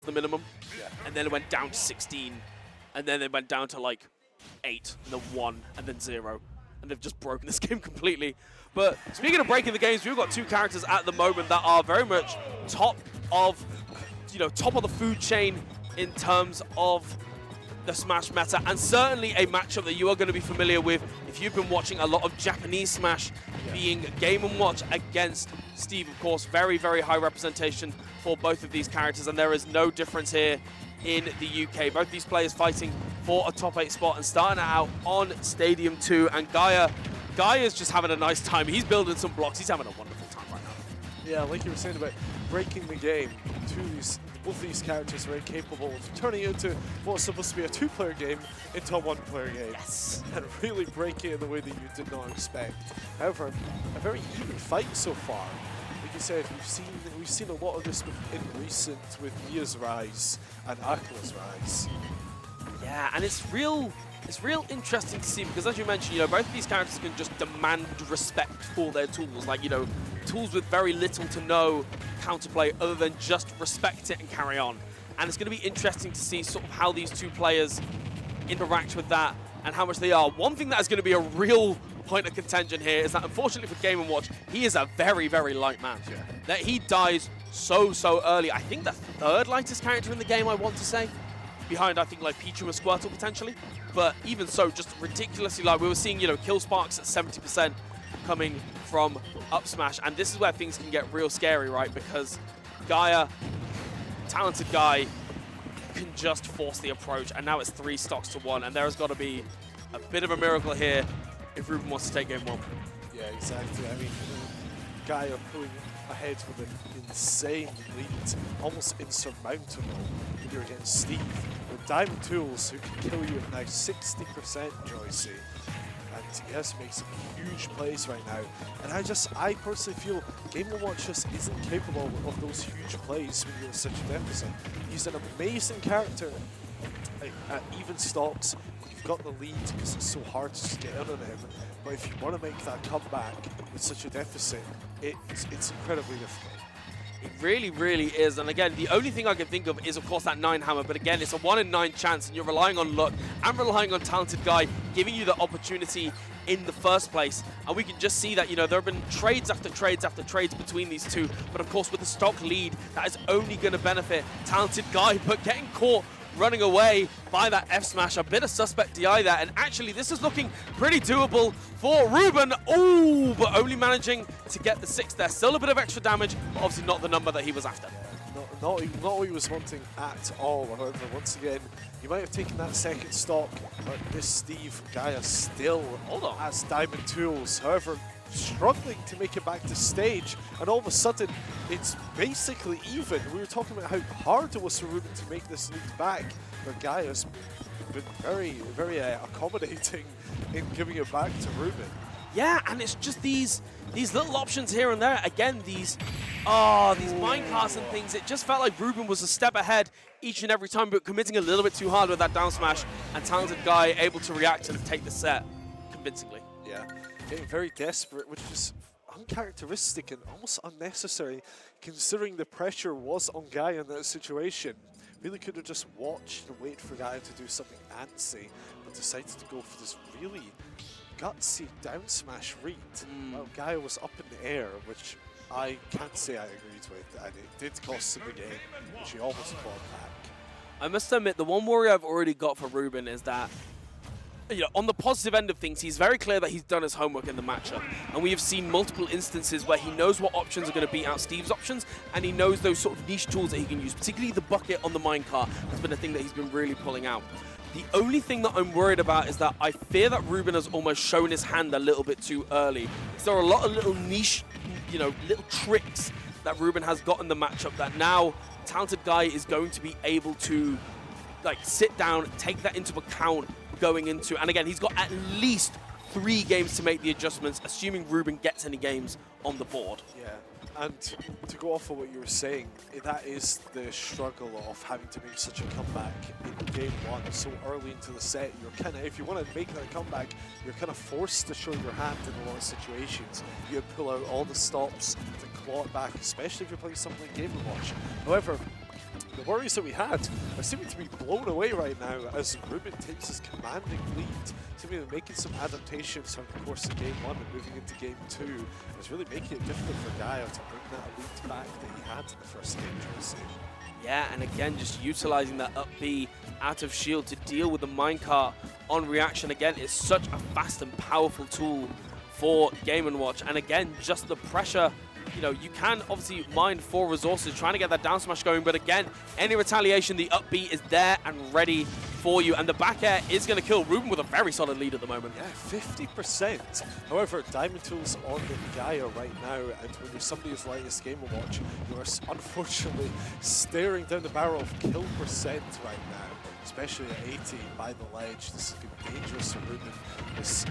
the minimum, and then it went down to 16, and then it went down to like 8, and then 1, and then 0, and they've just broken this game completely. But speaking of breaking the games, we've got 2 characters at the moment that are very much top of the food chain in terms of the Smash meta, and certainly a matchup that you are going to be familiar with if you've been watching a lot of Japanese Smash, being Game & Watch against Steve, of course. Very, very high representation for both of these characters, and there is no difference here in the UK. Both these players fighting for a top 8 spot and starting out on Stadium 2, and Gaia's just having a nice time. He's building some blocks. He's having a wonderful time right now. Yeah, like you were saying about breaking the game, both of these characters are very capable of turning it into what's supposed to be a 2-player game into a 1-player game. Yes. And really break it in the way that you did not expect. However, a very even fight so far. Like you said, we've seen a lot of this in recent with Mia's rise and Akila's rise. Yeah, and it's real interesting to see, because as you mentioned, both of these characters can just demand respect for their tools. Like, tools with very little to no counterplay other than just respect it and carry on. And it's going to be interesting to see sort of how these 2 players interact with that and how much they are. One thing that is going to be a real point of contention here is that, unfortunately for Game & Watch, he is a very, very light man. Yeah. That he dies so early. I think the 3rd lightest character in the game, I want to say. Behind, I think, like Pichu and Squirtle potentially. But even so, just ridiculously light. We were seeing, kill sparks at 70% coming from up smash. And this is where things can get real scary, right? Because Gaia, talented guy, can just force the approach. And now it's 3 stocks to 1. And there has got to be a bit of a miracle here if Ruben wants to take game 1. Yeah, exactly. I mean, Gaia pulling ahead with an insane lead, almost insurmountable when you're against Steve. With Diamond Tools, who can kill you at now 60%, Joycey. And he has to make some huge plays right now. And I personally feel Game & Watch just isn't capable of those huge plays when you're in such a deficit. He's an amazing character at even stocks. You've got the lead because it's so hard to just get in on him. But if you want to make that comeback with such a deficit, it's incredibly difficult. It really, really is. And again, the only thing I can think of is, of course, that 9 hammer. But again, it's a 1 in 9 chance, and you're relying on luck and relying on talented guy giving you the opportunity in the first place. And we can just see that, there have been trades after trades after trades between these 2. But of course, with the stock lead, that is only going to benefit talented guy. But getting caught running away by that F smash, a bit of suspect DI there, and actually this is looking pretty doable for Ruben. Oh, but only managing to get the 6 there. Still a bit of extra damage, but obviously not the number that he was after. Not what he was wanting at all. However, once again, you might have taken that 2nd stock, but this Steve Gaia still has Diamond Tools. However, struggling to make it back to stage, and all of a sudden it's basically even. We were talking about how hard it was for Ruben to make this lead back, but Gaia's been very, very accommodating in giving it back to Ruben. Yeah, and it's just these little options here and there. Again, these minecarts and things. It just felt like Ruben was a step ahead each and every time, but committing a little bit too hard with that down smash, and talented guy able to react and take the set convincingly. Yeah. Getting very desperate, which is uncharacteristic and almost unnecessary, considering the pressure was on Gaia in that situation. Really could have just watched and waited for Gaia to do something antsy, but decided to go for this really gutsy down smash read. Well, Gaia was up in the air, which I can't say I agreed with, and it did cost him the game, which he almost clawed back. I must admit, the one worry I've already got for Ruben is that, on the positive end of things, he's very clear that he's done his homework in the matchup. And we have seen multiple instances where he knows what options are going to beat out Steve's options, and he knows those sort of niche tools that he can use, particularly the bucket on the minecart has been a thing that he's been really pulling out. The only thing that I'm worried about is that I fear that Ruben has almost shown his hand a little bit too early. There are a lot of little niche, little tricks that Ruben has got in the matchup that now talented guy is going to be able to sit down, take that into account going into, and again, he's got at least 3 games to make the adjustments, assuming Ruben gets any games on the board. Yeah, and to go off of what you were saying, that is the struggle of having to make such a comeback in game 1 so early into the set. You're if you want to make that comeback, you're kind of forced to show your hand in a lot of situations. You pull out all the stops to claw it back, especially if you're playing something like Game & Watch. However, the worries that we had are seeming to be blown away right now as Ruben takes his commanding lead, seeming to be making some adaptations over the course of Game 1 and moving into Game 2. It's really making it difficult for Gaia to bring that lead back that he had in the first game, Joyce. Yeah, and again, just utilizing that up B out of shield to deal with the minecart on reaction. Again, it's such a fast and powerful tool for Game & Watch. And again, just the pressure, you know, you can obviously mine for resources, trying to get that down smash going, but again, any retaliation, the up B is there and ready for you, and the back air is going to kill Ruben with a very solid lead at the moment. Yeah, 50%. However, Diamond Tools on the Gaia right now, and when you're somebody who's like this Game & Watch, you are unfortunately staring down the barrel of kill percent right now, especially at 80 by the ledge. This is going to be dangerous for Ruben. This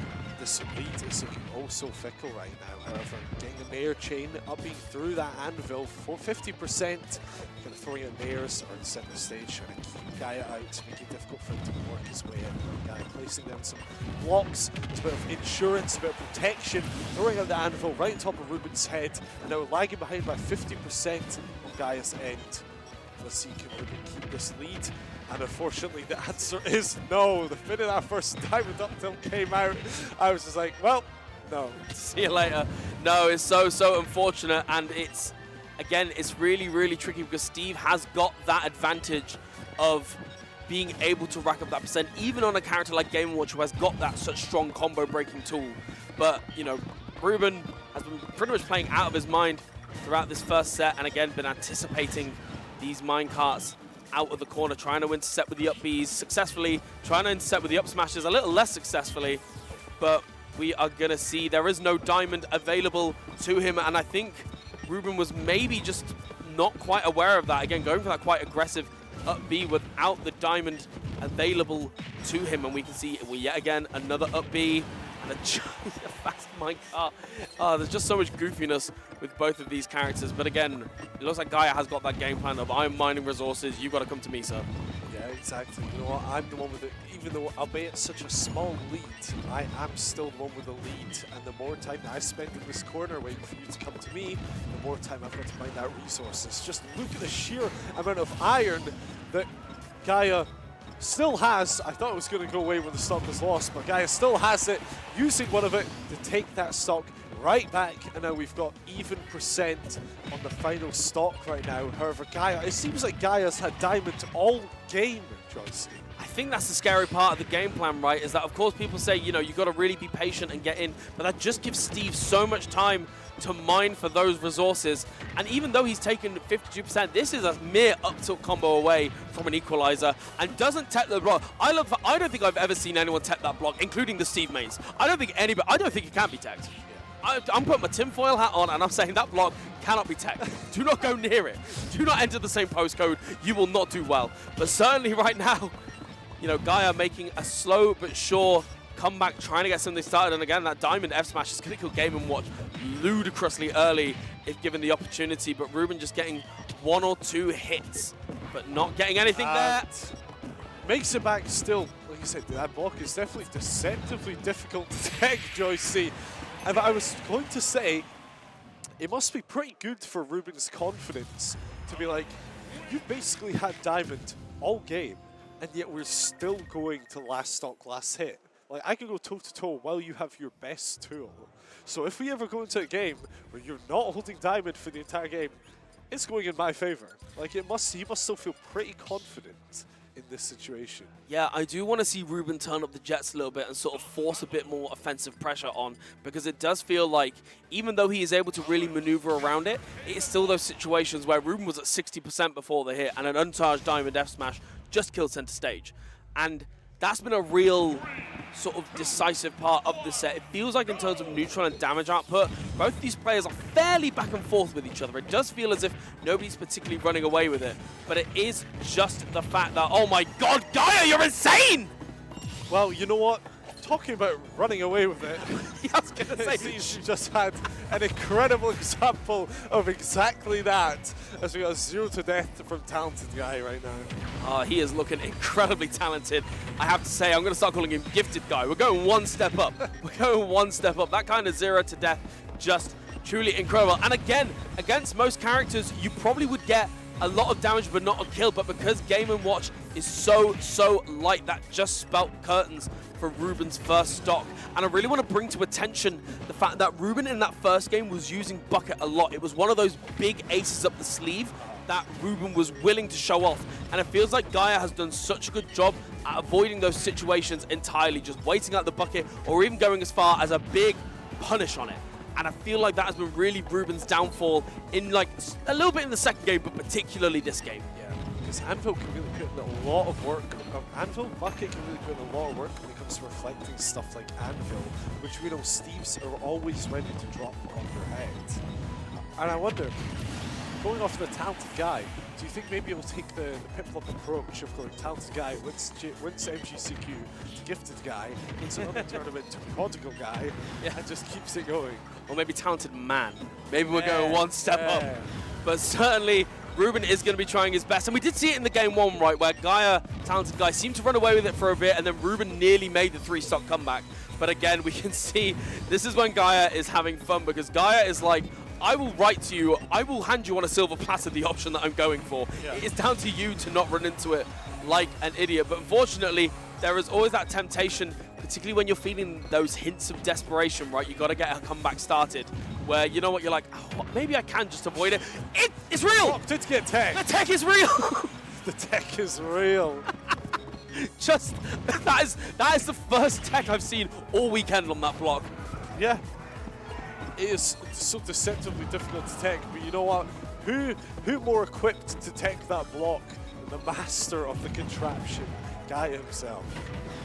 lead is looking oh so fickle right now. However, getting the Mayor chain up through that anvil for 50%, kind of throwing out Mayors or center stage, trying to keep Gaia out, making it difficult for him to work his way in. Gaia placing down some blocks, a bit of insurance, a bit of protection, throwing out the anvil right on top of Ruben's head, and now lagging behind by 50% on Gaia's end. Let's see, can Ruben keep this lead? And unfortunately, the answer is no. The minute that first diamond up tilt came out, I was just like, well, no. See you later. No, it's so unfortunate, and it's, again, it's really, really tricky because Steve has got that advantage of being able to rack up that percent, even on a character like Game & Watch who has got that such strong combo breaking tool. But, you know, Ruben has been pretty much playing out of his mind throughout this first set, and again, been anticipating these minecarts out of the corner, trying to intercept with the up Bs successfully, trying to intercept with the up smashes a little less successfully, but we are going to see there is no diamond available to him, and I think Ruben was maybe just not quite aware of that. Again, going for that quite aggressive up B without the diamond available to him, and we can see yet again another up B and a fast minecart. There's just so much goofiness with both of these characters, but again, it looks like Gaia has got that game plan of I'm mining resources, you've got to come to me, sir. Yeah, exactly. You know what, I'm the one with it, even though albeit such a small lead, I am still the one with the lead, and the more time that I spend in this corner waiting for you to come to me, the more time I've got to mine out resources. Just look at the sheer amount of iron that Gaia still has. I thought it was going to go away when the stock was lost, but Gaia still has it, using one of it to take that stock right back, and now we've got even percent on the final stock right now. However, Gaia, it seems like Gaia's had diamond all game, Joyce. I think that's the scary part of the game plan, right? Is that, of course, people say, you know, you got to really be patient and get in, but that just gives Steve so much time to mine for those resources. And even though he's taken 52%, this is a mere up tilt combo away from an equalizer and doesn't tech the block. I don't think I've ever seen anyone tech that block, including the Steve mains. I don't think it can be teched. I'm putting my tinfoil hat on and I'm saying that block cannot be teched. Do not go near it. Do not enter the same postcode. You will not do well. But certainly right now, you know, Gaia making a slow but sure comeback, trying to get something started. And again, that diamond F smash is going to kill Game & Watch ludicrously early if given the opportunity. But Ruben just getting one or two hits, but not getting anything there. Makes it back still. Like you said, that block is definitely deceptively difficult to tech, Joyce. And I was going to say, it must be pretty good for Ruben's confidence to be like, you basically had diamond all game, and yet we're still going to last stock, last hit. Like, I can go toe-to-toe while you have your best tool. So if we ever go into a game where you're not holding diamond for the entire game, it's going in my favor. Like, he must still feel pretty confident in this situation. Yeah, I do want to see Ruben turn up the jets a little bit and sort of force a bit more offensive pressure on, because it does feel like even though he is able to really maneuver around it, it is still those situations where Ruben was at 60% before the hit and an uncharged diamond F smash just killed center stage. And that's been a real sort of decisive part of the set. It feels like in terms of neutral and damage output, both of these players are fairly back and forth with each other. It does feel as if nobody's particularly running away with it, but it is just the fact that, oh my god, Gaia, you're insane! Well, you know what? Talking about running away with it, I was going to say, you just had an incredible example of exactly that, as we got 0 to death from Talented Guy right now. He is looking incredibly talented. I have to say, I'm going to start calling him Gifted Guy. We're going one step up. We're going one step up. That kind of 0 to death, just truly incredible. And again, against most characters, you probably would get a lot of damage but not a kill, but because Game & Watch is so light, that just spelt curtains for Ruben's first stock. And I really want to bring to attention the fact that Ruben in that first game was using Bucket a lot. It was one of those big aces up the sleeve that Ruben was willing to show off. And it feels like Gaia has done such a good job at avoiding those situations entirely, just waiting out the Bucket or even going as far as a big punish on it. And I feel like that has been really Ruben's downfall in like a little bit in the second game, but particularly this game. Yeah, because Anvil can really put in a lot of work. Anvil, Bucket can really put in a lot of work when it comes to reflecting stuff like Anvil, which we know Steve's are always ready to drop on their head. And I wonder, going off the talented guy, do you think maybe he'll take the Piplup approach of going talented guy, wins MGCQ to gifted guy, wins another tournament to prodigal guy, and just keeps it going? Or maybe talented man. Maybe we're going one step up. But certainly, Ruben is going to be trying his best. And we did see it in the game one, right, where Gaia, talented guy, seemed to run away with it for a bit, and then Ruben nearly made the 3-stock comeback. But again, we can see this is when Gaia is having fun, because Gaia is like, I will write to you, I will hand you on a silver platter the option that I'm going for. Yeah. It is down to you to not run into it like an idiot. But unfortunately, there is always that temptation, particularly when you're feeling those hints of desperation, right? You got to get a comeback started where, you know what, you're like, oh, maybe I can just avoid it. It's real! Oh, did get tech. The tech is real! The tech is real. Just, that is the first tech I've seen all weekend on that block. Yeah. It is so deceptively difficult to tech, but you know what? Who more equipped to tech that block than the master of the contraption, Guy himself?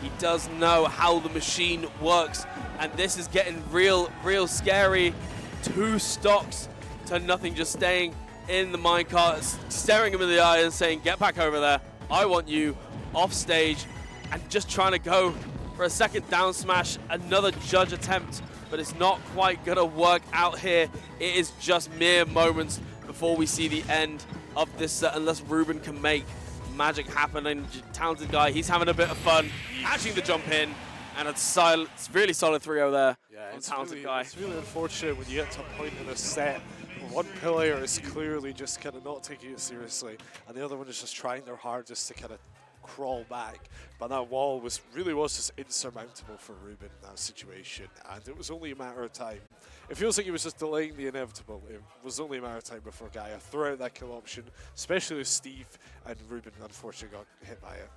He does know how the machine works, and this is getting real scary. 2 stocks to nothing, just staying in the minecart, staring him in the eye and saying, get back over there. I want you off stage, and just trying to go for a second down smash, another judge attempt, but it's not quite gonna work out here. It is just mere moments before we see the end of this set, unless Ruben can make magic happen. And talented guy, he's having a bit of fun, catching the jump in, and it's really solid 3-0 there. Yeah, it's talented guy. It's really unfortunate when you get to a point in a set where one player is clearly just kind of not taking it seriously, and the other one is just trying their hardest to kind of crawl back. But that wall was just insurmountable for Ruben in that situation, and it was only a matter of time. It feels like he was just delaying the inevitable. It was only a matter of time before Gaia threw out that kill option, especially with Steve, and Ruben unfortunately got hit by it.